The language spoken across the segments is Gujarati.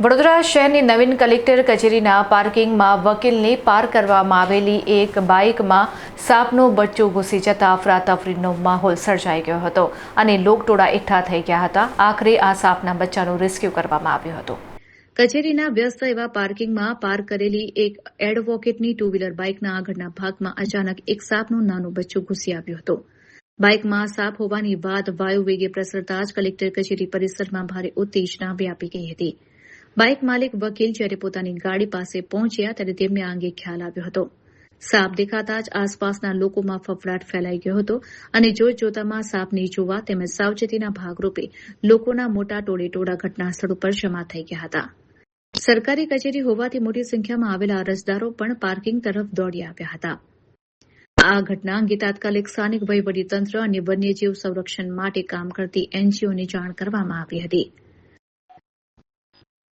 વડોદરા શહેરની નવીન કલેક્ટર કચેરીના પાર્કિંગમાં વકીલને પાર્ક કરવામાં આવેલી એક બાઇકમાં સાપનું બચ્ચું ઘૂસી જતા અફરાતફરીનો માહોલ સર્જાઈ ગયો હતો અને લોકટોળા એકઠા થઈ ગયા હતા. આખરે આ સાપના બચ્ચાનું રેસ્ક્યુ કરવામાં આવ્યું હતું. કચેરીના વ્યસ્ત એવા પાર્કિંગમાં પાર્ક કરેલી એક એડવોકેટની ટુ વ્હીલર બાઇકના આગળના ભાગમાં અચાનક એક સાપનું નાનું બચ્ચું ઘૂસી આવ્યું હતું. બાઇકમાં સાપ હોવાની વાત વાયુ વેગે પ્રસરતા જ કલેક્ટર કચેરી પરિસરમાં ભારે ઉત્તેજના વ્યાપી ગઈ હતી. બાઇક માલિક વકીલ જ્યારે પોતાની ગાડી પાસે પહોંચ્યા ત્યારે તેમને આ અંગે ખ્યાલ આવ્યો હતો. સાપ દેખાતા જ આસપાસના લોકોમાં ફફડાટ ફેલાઈ ગયો હતો અને જોતજોતામાં સાપને જોવા તેમજ સાવચેતીના ભાગરૂપે લોકોના મોટા ટોળેટોળા ઘટના સ્થળ ઉપર જમા થઈ ગયા હતા. સરકારી કચેરી હોવાથી મોટી સંખ્યામાં આવેલા અરજદારો પણ પાર્કિંગ તરફ દોડી આવ્યા હતા. આ ઘટના અંગે તાત્કાલિક સ્થાનિક વહીવટીતંત્ર અને વન્યજીવ સંરક્ષણ માટે કામ કરતી એનજીઓને જાણ કરવામાં આવી હતી.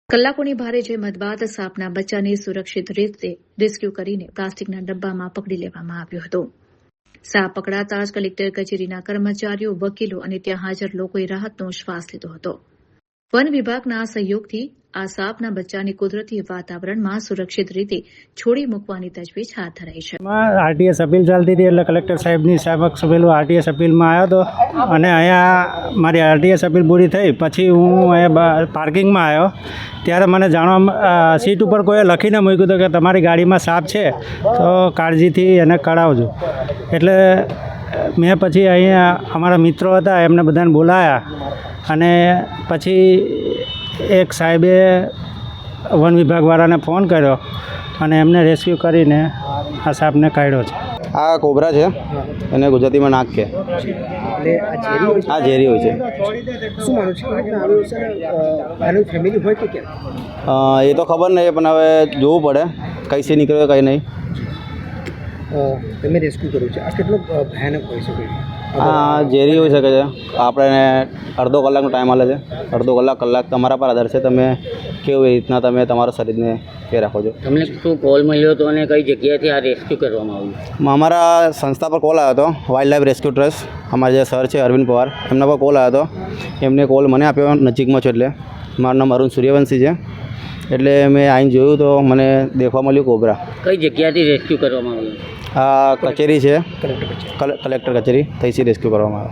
કલાકોની ભારે જહેમત બાદ સાપના બચ્ચાને સુરક્ષિત રીતે રેસ્ક્યુ કરીને પ્લાસ્ટિકના ડબ્બામાં પકડી લેવામાં આવ્યો હતો. સાપ પકડાતા જ કલેક્ટર કચેરીના કર્મચારીઓ, વકીલો અને ત્યાં હાજર લોકોએ રાહતનો શ્વાસ લીધો હતો. વન વિભાગના સહયોગથી આ સાપના બચ્ચાને કુદરતી વાતાવરણમાં સુરક્ષિત રીતે છોડી મૂકવાની તજવીજ હાથ ધરાઈ છે. આરટીએસ અપીલ ચાલતી હતી એટલે કલેક્ટર સાહેબની સમક્ષ પેલું આરટીએસ અપીલમાં આવ્યો હતો અને અહીંયા મારી આરટીએસ અપીલ પૂરી થઈ પછી હું અહીંયા પાર્કિંગમાં આવ્યો ત્યારે મને જાણવા સીટ ઉપર કોઈએ લખીને મૂક્યું હતું કે તમારી ગાડીમાં સાપ છે તો કાળજીથી એને કઢાવજો. એટલે મેં પછી અહીંયા અમારા મિત્રો હતા એમને બધાને બોલાયા અને પછી એક સાહેબે વન વિભાગવાળાને ફોન કર્યો અને એમને રેસ્ક્યુ કરીને આ સાપને કાઢ્યો છે. આ કોબરા છે, એને ગુજરાતીમાં નાગ કે આ ઝેરી હોય છે. એ તો ખબર નહીં પણ હવે જોવું પડે કઈ સે નીકળ્યો કઈ નહીં. તમે રેસ્ક્યુ કર્યું છે, આ કેટલો ભયાનક હોઈ શકે? આ ઝેરી હોઈ શકે છે. આપણે અડધો કલાકનો ટાઈમ મળે છે. અડધો કલાક તમારા પર આધાર છે. તમે કેવી રીતના તમે તમારા શરીરને કે રાખો છો. તમને શું કોલ મળ્યો હતો અને કઈ જગ્યાએથી આ રેસ્ક્યુ કરવામાં આવ્યું? અમારા સંસ્થા પર કોલ આવ્યો હતો, વાઇલ્ડ લાઈફ રેસ્ક્યુ ટ્રસ્ટ. અમારા જે સર છે અરવિંદ પવાર, એમના પર કોલ આવ્યો હતો. એમને કોલ મને આપ્યો, નજીકમાં છું એટલે. મારું નામ અરુણ સૂર્યવંશી છે. એટલે મેં આવીને જોયું તો મને દેખવા મળ્યું કોબરા. કઈ જગ્યાથી રેસ્ક્યુ કરવામાં આવ્યું? આ કચેરી છે, કલેક્ટર કચેરી, ત્યાંથી રેસ્ક્યુ કરવામાં આવે.